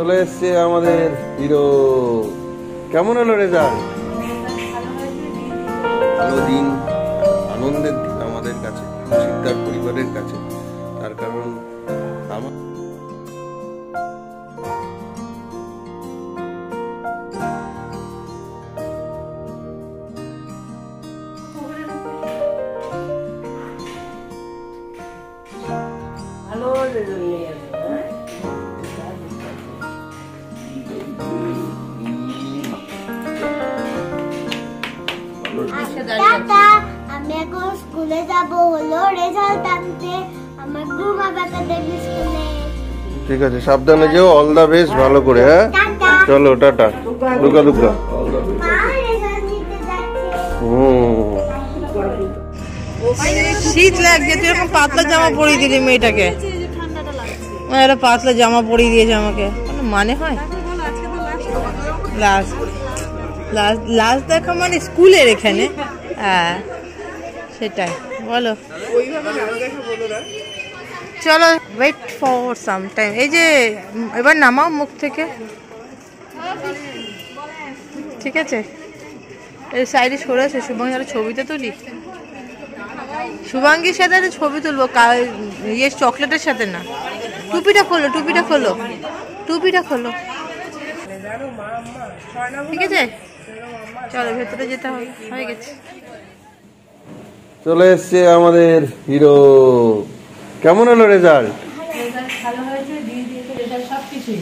চলে এসছে আমাদের হিরো। কেমন হলো রেজাল্ট? ভালো দিন, আনন্দের দিন আমাদের কাছে, শিক্ষার পরিবারের কাছে। তার কারণ আমার আমি এখন স্কুলে যাব, হলো রেজাল্ট আনতে। আমার ঘুমা বাবাকে স্কুলে। ঠিক আছে, সাবধানে যেও। অল দা বেস্ট, ভালো করে। হ্যাঁ, চলো টাটা। দুগা দুগা। শীত লাগছে, তুই এরকম পাতলা জামা পরিয়ে দিলি মেয়েটাকে। একটা পাতলা জামা পরিয়ে দিয়েছে আমাকে, কোনো মানে হয়? লাস্ট দেখা মানে স্কুলের এখানে। হ্যাঁ সেটাই বলো। চলো ওয়েট ফর সাম টাইম। এই যে এবার নামাও মুখ থেকে, ঠিক আছে? এই সাইডে সরে আছে। শুভাঙ্গী একটা ছবিতে তুলি, শুভাঙ্গীর সাথে একটা ছবি তুলবো, ইয়ে চকলেটের সাথে না। টুপিটা খোলো, টুপিটা খোলো, টুপিটা খোলো, ঠিক আছে? চলো ভেতরে যেতে হবে, হয়ে গেছে। চলে এসছে আমাদের হিরো। কেমন হলো রেজাল্ট? ভালো হয়েছে, দিয়ে দিয়েছে রেজাল্ট সবকিছুই।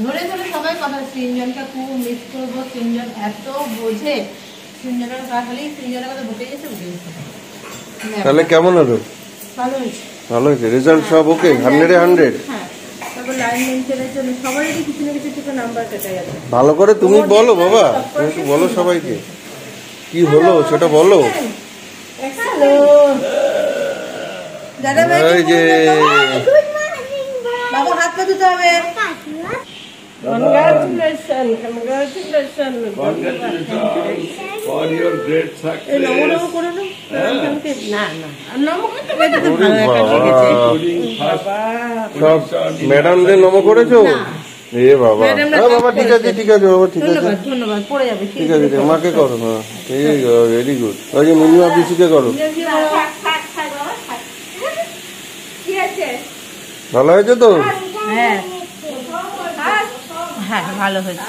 ধরে ধরে সবাই কথা, তিনজনকে খুব মিস করবো। তিনজন এত বোঝে, তিনজনের কথা হলেই তিনজনের কথা বকে গেছে, বকে গেছে। তাহলে কেমন হলো? ভালো হয়েছে, ভালো হয়েছে। রেজাল্ট সব ওকে? 100-এ 100? হ্যাঁ। তারপর লাইন মেনটেনের জন্য সবারই কিছু না কিছু থেকে নাম্বার কেটে গেছে। ভালো করে তুমি বলো বাবা, তুমি একটু বলো সবাইকে কি হলো সেটা বলো। এই যে বাবা হাত পা ধুতে হবে। Congratulations for your great success. সব ম্যাডামদের নম করেছো? এ বাবা, বাবা ঠিক আছে, ঠিক আছে বাবা, ঠিক আছে, ধন্যবাদ। পড়ে যাবে, ঠিক আছে। আমাকে করো না, ঠিক আছে, ভেরি গুড। ওই যে মিনিমা পিসিকে করো। ভালো হয়েছে তো? হ্যাঁ হ্যাঁ ভালো হয়েছে।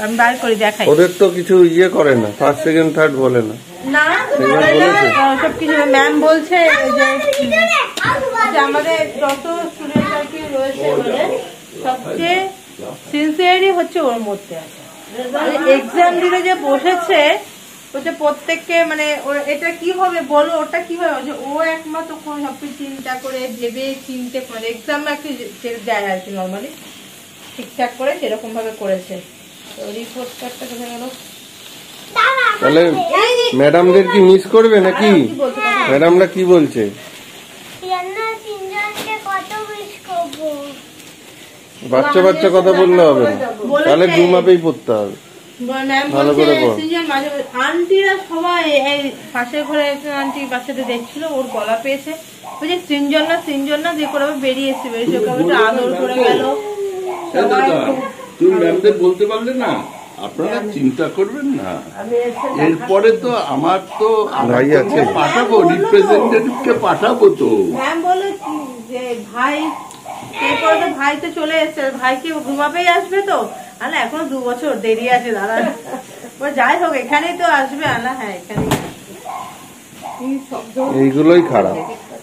আমি বার করে দেখাই। ওদের তো কিছু ইয়ে করে না, ফার্স্ট সেকেন্ড থার্ড বলে না। সব কিছু ম্যাম বলছে যে আমাদের যত স্টুডেন্ট আর কি রয়েছে, সবচেয়ে সিনসিয়ারই হচ্ছে ওর মধ্যে আছে। এক্সাম দিলে যে বসেছে, ওটা প্রত্যেককে মানে এটা কি হবে বলো, ওটা কি হবে, ও একমাত্র সবকিছু চিন্তা করে ভেবে চিনতে পারে। এক্সাম একটু দেয় আর কি নর্মালি ঠিকঠাক করে সেরকম ভাবে করেছে। রিপোর্ট কার্ডটা কোথায় গেল? তাহলে ম্যাডামদের কি মিস করবে নাকি? ম্যাডামরা কি বলছে? বাচ্চা বাচ্চা কথা বললে হবে না, তাহলে ঘুমাবেই পড়তে হবে। ভালো করে বল। আন্টিরা সবাই এই পাশের ঘরে একজন আন্টি বাচ্চাদের দেখছিল, ওর গলা পেয়েছে, ওই যে তিনজন না দিয়ে করে বেরিয়ে এসে আদর করে গেল। তুমি ম্যামদের বলতে পারলে না, আপনারা চিন্তা করবেন না। এরপরে তো আমার তো ভাই আছে, পাঠাবো, রিপ্রেজেন্টেটিভকে পাঠাবো। তো ম্যাম বলে যে ভাই, এরপরে তো ভাই তো চলে এসছে, ভাই কি ঘুমাবেই আসবে তো? আনা এখনো 2 বছর দেরি আছে দাদা। যাই হোক এখানেই তো আসবে। আনা হ্যাঁ এখানেই। এইগুলোই খারাপ,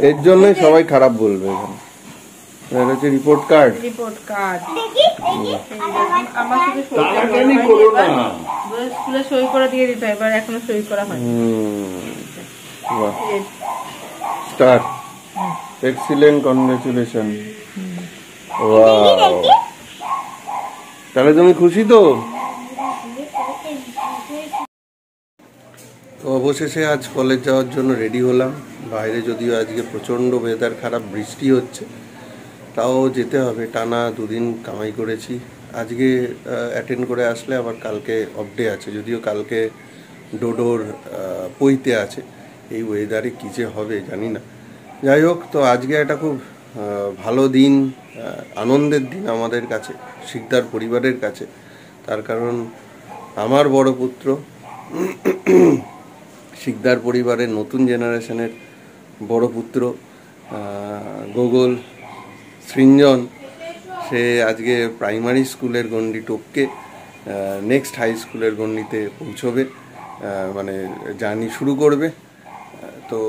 এর জন্যই সবাই খারাপ বলবে। এখানে হচ্ছে রিপোর্ট কার্ড। রিপোর্ট কার্ড আমার স্কুলে সই করে দিয়ে দিতে, এবার এখনো সই করা হয়। Star excellent, congratulation. তাহলে তুমি খুশি তো? তো অবশেষে আজ কলেজ যাওয়ার জন্য রেডি হলাম। বাইরে যদিও আজকে প্রচণ্ড ওয়েদার খারাপ, বৃষ্টি হচ্ছে, তাও যেতে হবে। টানা 2 দিন কামাই করেছি। আজকে অ্যাটেন্ড করে আসলে আবার কালকে অফ ডে আছে, যদিও কালকে ডোডোর পইতে আছে। এই ওয়েদারে কী যে হবে জানি না। যাই হোক, তো আজকে একটা খুব ভালো দিন, আনন্দের দিন আমাদের কাছে, শিকদার পরিবারের কাছে। তার কারণ আমার বড় পুত্র শিকদার পরিবারের নতুন জেনারেশনের বড় পুত্র গোগল সৃঞ্জন, সে আজকে প্রাইমারি স্কুলের গণ্ডি টপকে নেক্সট হাই স্কুলের গণ্ডিতে পৌঁছবে, মানে জার্নি শুরু করবে। তো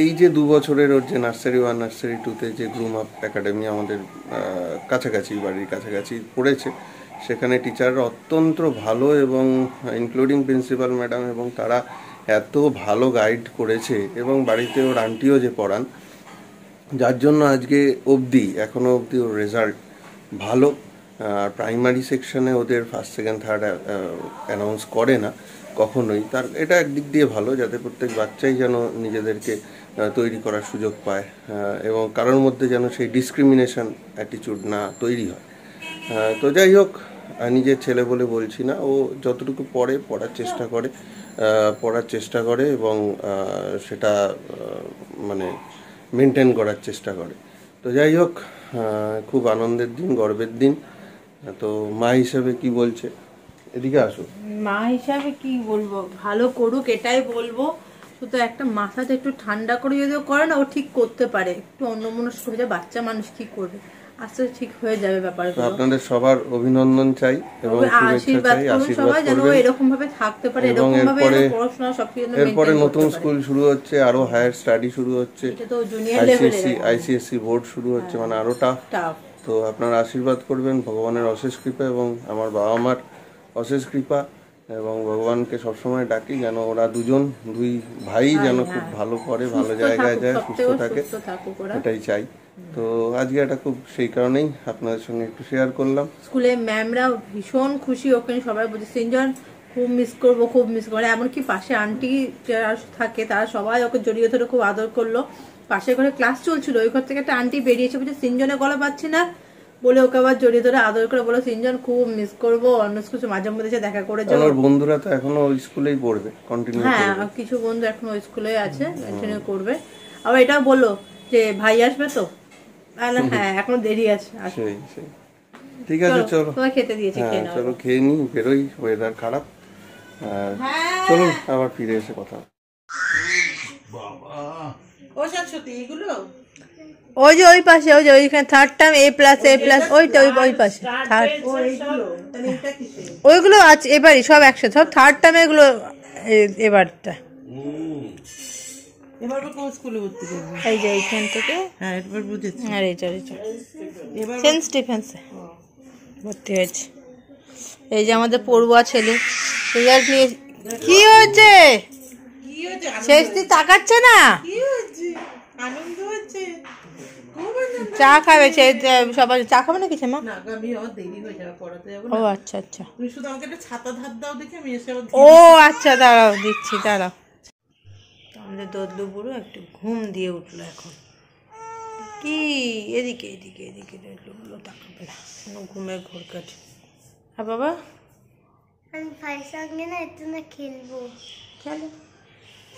এই যে 2 বছরের ওর যে নার্সারি 1 নার্সারি 2তে যে গ্রুম আপ একাডেমি আমাদের কাছাকাছি, বাড়ির কাছাকাছি পড়েছে, সেখানে টিচাররা অত্যন্ত ভালো এবং ইনক্লুডিং প্রিন্সিপাল ম্যাডাম, এবং তারা এত ভালো গাইড করেছে, এবং বাড়িতে ওর আন্টিও যে পড়ান, যার জন্য আজকে এখনও অবধি ওর রেজাল্ট ভালো। প্রাইমারি সেকশনে ওদের ফার্স্ট সেকেন্ড থার্ড অ্যানাউন্স করে না কখনোই। তার এটা একদিক দিয়ে ভালো, যাতে প্রত্যেক বাচ্চাই যেন নিজেদেরকে তৈরি করার সুযোগ পায়, এবং কারোর মধ্যে যেন সেই ডিসক্রিমিনেশন অ্যাটিটিউড না তৈরি হয়। তো যাই হোক, নিজের ছেলে বলে বলছি না, ও যতটুকু পড়ার চেষ্টা করে এবং সেটা মানে মেনটেন করার চেষ্টা করে। তো যাই হোক, খুব আনন্দের দিন, গর্বের দিন। তো মা হিসেবে কি বলছে, এদিকে আসো। মা হিসাবে কি বলবো, ভালো করুক এটাই বলবো। শুধু একটা মাথাটা একটু ঠান্ডা করে যদি করে না, ও ঠিক করতে পারে। একটু অন্যমনস্ক হয়ে যায়, বাচ্চা মানুষ কি করবে, আস্তে ঠিক হয়ে যাবে ব্যাপারগুলো। আপনাদের সবার অভিনন্দন চাই এবং আশীর্বাদ করুন সবাই, যেন ও এরকম ভাবে থাকতে পারে, এরকম ভাবে পড়াশোনা সবকিছু। এরপরে নতুন স্কুল শুরু হচ্ছে, আরো হায়ার স্টাডি শুরু হচ্ছে, এটা তো জুনিয়র লেভেলে, আইসিএসসি বোর্ড শুরু হচ্ছে, মানে আরো টাফ। তো আপনারা আশীর্বাদ করবেন, ভগবানের অশেষ কৃপা এবং আমার বাবা মার অশেষ কৃপা, এবং ভগবানকে সবসময় ডাকি যেন ওরা দুই ভাই যেন খুব ভালো করে, ভালো জায়গায় যায়, সুস্থ থাকে, এটাই চাই। তো আজকে এটা খুব সেই কারণেই আপনাদের সঙ্গে একটু শেয়ার করলাম। স্কুলে ম্যামরা ভীষণ খুশি, ওখানে সবাই বলছে সৃঞ্জন খুব মিস করবো, খুব মিস করবো। এমনকি পাশে আন্টি যারা থাকে তারা সবাই ওকে জড়িয়ে ধরে খুব আদর করলো। পাশের ঘরে ক্লাস চলছিল, ওই ঘর থেকে একটা আন্টি বেরিয়েছে, বলছে সৃঞ্জনের গলা পাচ্ছি না, বলে ওকে আবার জড়িয়ে ধরে আদর করে বলো সৃঞ্জন খুব মিস করবো, অন্য স্কুল মাঝে মধ্যে দেখা করে যাও। ওর বন্ধুরা তো এখনো ওই স্কুলেই পড়বে, কন্টিনিউ করবে। হ্যাঁ, কিছু বন্ধু এখনো ওই স্কুলে আছে, কন্টিনিউ করবে। আবার এটাও বললো যে ভাই আসবে তো, হ্যাঁ এখনো দেরি আছে। ঠিক আছে, চলো তোমার খেতে দিয়েছি, চলো খেয়ে নি, বেরোই, ওয়েদার খারাপ। চলুন আবার ফিরে এসে কথা। ওই যে ওই পাশে, ওই যে ওইখানে থার্ড টার্ম A+, ওইটা ওই পাশে থার্ড, ওইগুলো আছে এবারই সব একসাথে, সব থার্ড টার্ম এগুলো এবারটা। এবার কোন স্কুলে ভর্তি করবে? এই যে এইখান থেকে, হ্যাঁ এবার বুঝেছি। আর এইটা সেন্ট স্টিফেন্সে ভর্তি হয়েছে। এই যে আমাদের পড়ুয়া ছেলে রেজাল্ট নিয়ে, কি হয়েছে শেষ দিন তাকাচ্ছে না, আনন্দ হচ্ছে, চা খাবে সবাই, চা খাবে না কিছু মা? না আমি আমার দেরি হয়ে যাবে, পড়াতে যাবো। ও আচ্ছা আচ্ছা, তুমি শুধু আমাকে একটা ছাতা ধার দাও দেখে আমি এসে। ও আচ্ছা, দাঁড়াও দিচ্ছি, দাঁড়াও। আমাদের দদলু বুড়ো একটু ঘুম দিয়ে উঠলো এখন। কি এদিকে এদিকে এদিকে দদলুগুলো তাকাবে না, ঘুমের ঘোর কাটে। হ্যাঁ বাবা, আমি ভাইয়ের সঙ্গে না একটু না খেলবো। চলো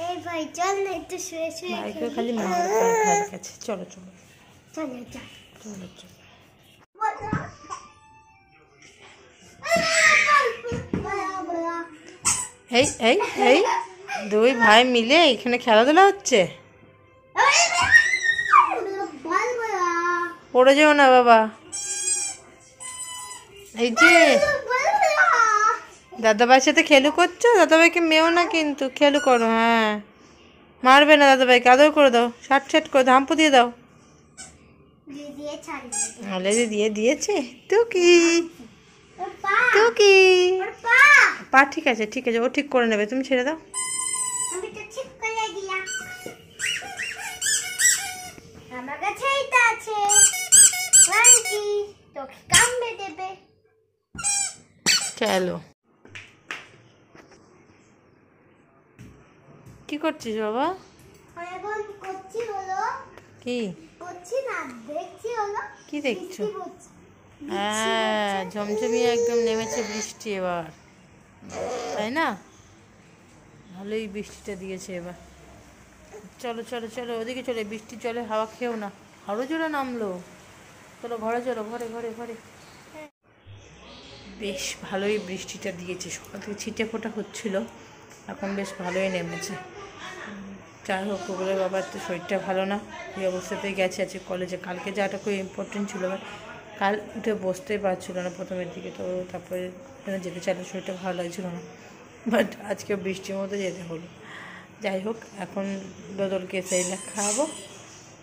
এই ভাই চল না একটু শুয়ে শুয়ে ভাইকে খালি মার ভাইয়ের কাছে, চলো চলো চলে যা। চলো চলো। এই এই এই দুই ভাই মিলে এখানে খেলাধুলা হচ্ছে, পড়ে যেও না বাবা। এই যে দাদাভাইয়ের সাথে খেলু করছো, দাদাভাইকে মেও না কিন্তু, খেলু করো। হ্যাঁ, মারবে না দাদাভাইকে, আদর করে দাও, শাট করে দাও, হাম্পু দিয়ে দাও। লেজে দিয়ে দিয়েছে টুকি, টুকি পা ঠিক আছে, ঠিক আছে, ও ঠিক করে নেবে, তুমি ছেড়ে দাও। আমি তো ঠিক করে দিলাম, আমার কাছে এইটা আছে, আন্টি তোকে কামড়ে দেবে। চলো, কি করছিস বাবা? এখন করছি হলো, কি করছি না দেখছি হলো। কি দেখছো? হ্যাঁ, ঝমঝমিয়ে একদম নেমেছে বৃষ্টি এবার, তাই না? ভালোই বৃষ্টিটা দিয়েছে এবার। চলো চলো চলো ওদিকে চলে, বৃষ্টি চলে হাওয়া খেও না, আরো জোরে নামলো। চলো ঘরে চলো, ঘরে ঘরে ঘরে। বেশ ভালোই বৃষ্টিটা দিয়েছে, সকাল থেকে ছিটে ফোটা হচ্ছিল, এখন বেশ ভালোই নেমেছে। যাই হোক, গোকুলের বাবার তো শরীরটা ভালো না, এই অবস্থাতেই গেছে আছে কলেজে। কালকে যাওয়াটা খুব ইম্পর্টেন্ট ছিল, কাল উঠে বসতেই পারছিল না প্রথমের দিকে, তো তারপরে যেতে চাইলে শরীরটা ভালো লাগছিল না, বাট আজকে বৃষ্টির মধ্যে যেতে হলো। যাই হোক, এখন বদলকে সেইলা খাওয়াবো,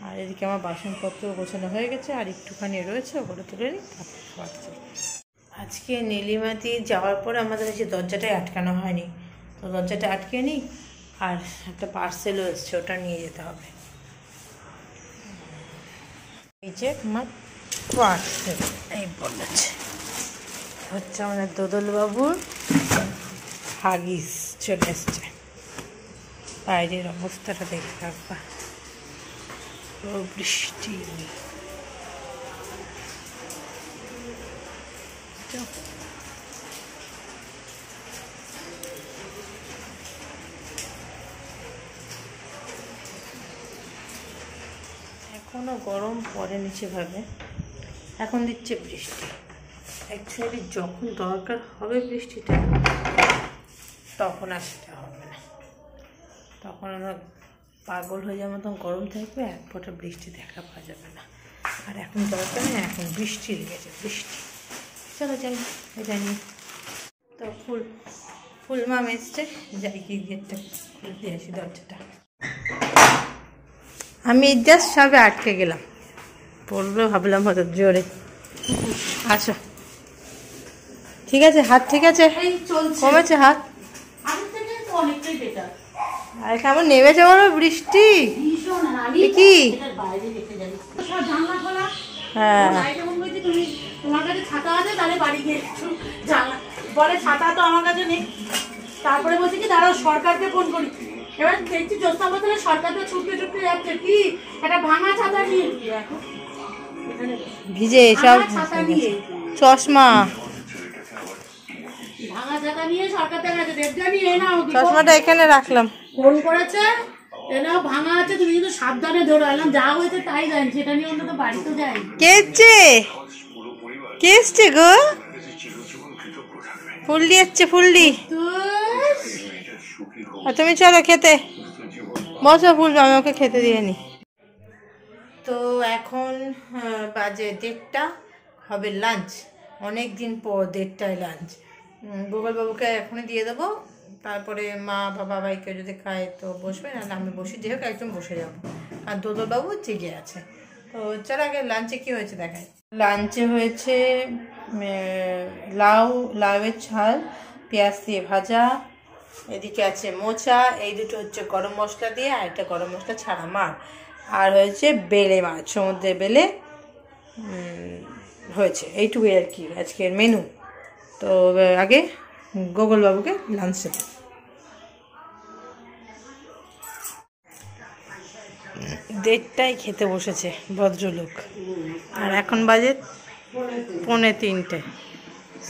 আর এদিকে আমার বাসনপত্র গোছানো হয়ে গেছে, আর একটুখানি রয়েছে, ওগুলো তুলে নিই, তারপর খাওয়াচ্ছি। আজকে নীলিমাতি যাওয়ার পরে আমাদের যে দরজাটাই আটকানো হয়নি, তো দরজাটা আটকে নিই, আর একটা পার্সেলও এসছে, ওটা নিয়ে যেতে হবে। এই যে আমার পার্সেল, এই বলেছে হচ্ছে আমাদের দোদলবাবুর হাগিস চলে এসছে। বাইরের অবস্থাটা দেখে রাখবা, বৃষ্টি। এখনো গরম পড়েনি সেভাবে, এখন দিচ্ছে বৃষ্টি। অ্যাকচুয়ালি যখন দরকার হবে বৃষ্টিটা, তখন আর সেটা হবে না, তখন আমরা পাগল হয়ে যাওয়ার মতন গরম থাকবে, এক ফোঁটা বৃষ্টি দেখা পাওয়া যাবে না। আর এখন দরকার নেই, এখন বৃষ্টি লেগেছে, বৃষ্টি। চলো যাই, এটা নিয়ে তো ফুল মাম এসছে, যাই কি গেটটা খুলে দিয়ে আসি দরজাটা। আমি জাস্ট সবে আটকে গেলাম, পড়বে ভাবলাম হয়তো জোরে। আসো, ঠিক আছে, হাত ঠিক আছে, কমেছে হাত, আর কেমন নেমেছে বলো বৃষ্টি কি? হ্যাঁ, তোমার কাছে ছাতা আছে, তাহলে বাড়ি গিয়ে বলে ছাতা তো আমার কাছে নেই। তারপরে বলছি কি দাঁড়াও সরকারকে ফোন করি, এবার দেখছি জ্যোৎস্না বদলে সরকারকে ছুটতে ছুটতে যাচ্ছে, কি একটা ভাঙা ছাতা নিয়ে ভিজে সব, চশমা ভাঙা ছাতা নিয়ে সরকার থেকে গেছে, দেবজানি এ নাও, চশমাটা এখানে রাখলাম, ফোন করেছে এ নাও ভাঙা আছে, তুমি কিন্তু সাবধানে ধরো। এলাম যা হয়েছে তাই জানি, সেটা নিয়ে অন্তত বাড়িতে যাই। কে এসছে গো? ফুললি এসছে, ফুললি। তুমি চলো খেতে বসো, ফুলবে, আমি ওকে খেতে দিয়ে নি। তো এখন বাজে 1:30, হবে লাঞ্চ। অনেক দিন পর 1:30টায় লাঞ্চ। গোপালবাবুকে এখনই দিয়ে দেবো, তারপরে মা বা বাবাই কেউ যদি খায় তো বসবে, নাহলে আমি বসি, যে হোক একদম বসে যাবো। আর দোদলবাবু জেগে আছে। তো চলো আগে লাঞ্চে কী হয়েছে দেখায়। লাঞ্চে হয়েছে লাউয়ের ঝাল, পেঁয়াজ দিয়ে ভাজা, এদিকে আছে মোচা, এই দুটো হচ্ছে গরম মশলা দিয়ে, আর একটা গরম মশলা ছাড়া মাছ, আর হয়েছে বেলে মাছ, সমুদ্রের বেলে হয়েছে। এইটুকুই আর কি আজকের মেনু। তো আগে গোপালবাবুকে লাঞ্চ দেব। 1:30টায় খেতে বসেছে ভদ্রলোক, আর এখন বাজে 2:45।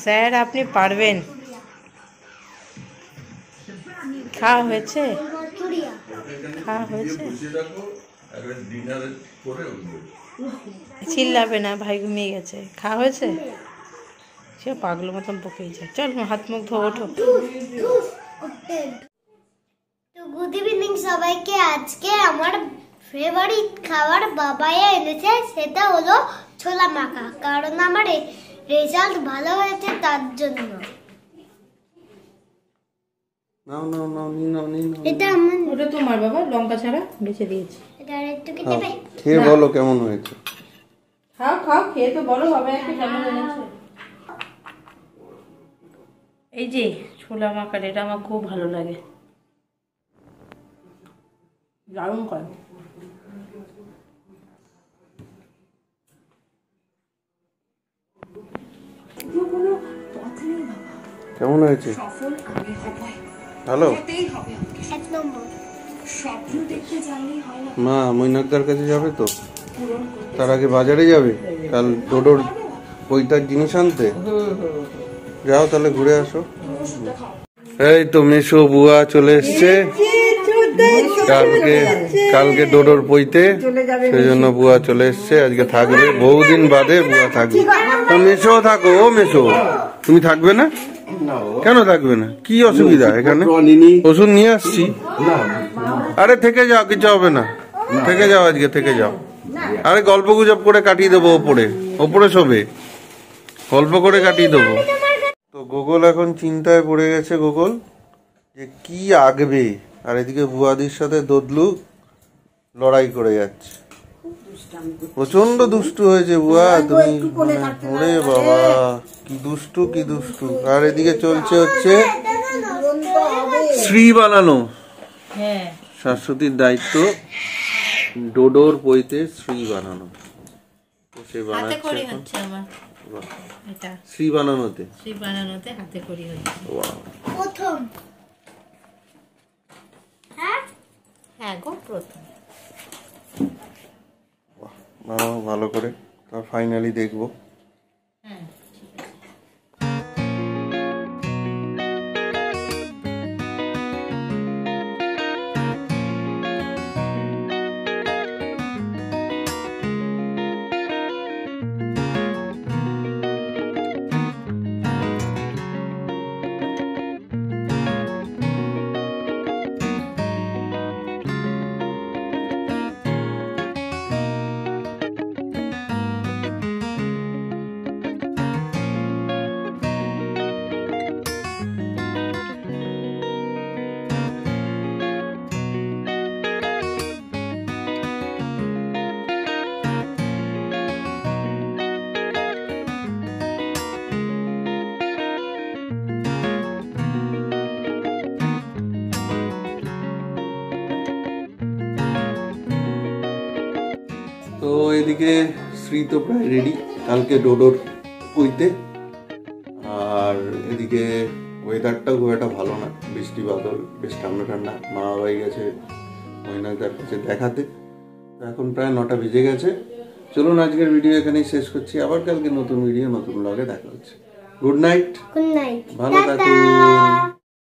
স্যার আপনি পারবেন? খাওয়া হয়েছে? খাওয়া হয়েছে? চিল্লাবে না, ভাই ঘুমিয়ে গেছে। খাওয়া হয়েছে? সে পাগল মতন বকেই যায়। চল হাত মুখ ধো, ওঠো। তো গুড ইভিনিং সবাইকে। আজকে আমার ফেভারিট খাবার বাবাইয়া এনেছে, সেটা হলো ছোলা মাখা, কারণ আমার রেজাল্ট ভালো হয়েছে তার জন্য। এটা আমার, ওটা তোমার বাবা, লঙ্কা ছাড়া বেছে দিয়েছি। এটা একটু কেটে দেবে? খেয়ে বলো কেমন হয়েছে। খাও খাও, খেয়ে তো বলো বাবা একটা কেমন হয়েছে। এই যে ছোলা মাখা, এটা আমার খুব ভালো লাগে, দারুণ করে। কেমন হয়েছে? ভালো। এক নম্বর। মা মৈনাকদার কাছে যাবে তো, তার আগে বাজারে যাবে কাল ডোডোর বইটার জিনিস আনতে। যাও তাহলে ঘুরে আসো। এই তো মেশো বুয়া চলে এসছে। কালকে ডোডোর পইতে, সেই জন্য বুয়া চলে এসছে, আজকে থাকবে, বহুদিন বাদে বুয়া থাকবে। তো মেসো থাকো, ও মেসো, তুমি থাকবে না? কেন থাকবে না? কি অসুবিধা এখানে? ওষুধ নিয়ে আসছি। আরে থেকে যাও, কিছু হবে না, থেকে যাও, আজকে থেকে যাও। আরে গল্প গুজব করে কাটিয়ে দেবো, ওপরে ওপরে শোবে, গল্প করে কাটিয়ে দেবো। তো গোগল এখন চিন্তায় পড়ে গেছে, গোগল যে কি আঁকবে, আর এদিকে বুয়াদির সাথে দদলু লড়াই করে যাচ্ছে। প্রচন্ড দুষ্টু হয়েছে বুয়া, তুমি ওরে বাবা কি দুষ্টু, কি দুষ্টু। আর এদিকে চলছে হচ্ছে শ্রী বানানো, হ্যাঁ শাশ্বতীর দায়িত্ব ডোডোর পইতে শ্রী বানানো। তো সে হাতে করি বানাচ্ছে এখন। হচ্ছে আমার এটা শ্রী বানানোতে সেই বানানোতে হাতে করি হচ্ছে। Wow. প্রথম হ্যাঁ হ্যাঁ গো প্রথম। বানাও ভালো করে, তার ফাইনালি দেখবো। হ্যাঁ তো এদিকে শ্রী তো প্রায় রেডি কালকে ডোডোর পইতে। আর এদিকে ওয়েদারটাও খুব একটা ভালো না, বৃষ্টি বাদল, বেশ ঠান্ডা ঠান্ডা। মা বাবাই গেছে ময়নাকদার কাছে দেখাতে। তো এখন প্রায় 9টা বেজে গেছে। চলুন আজকের ভিডিও এখানেই শেষ করছি, আবার কালকে নতুন ভিডিও নতুন ব্লগে দেখা হচ্ছে। গুড নাইট, গুড নাইট, ভালো থাকুন।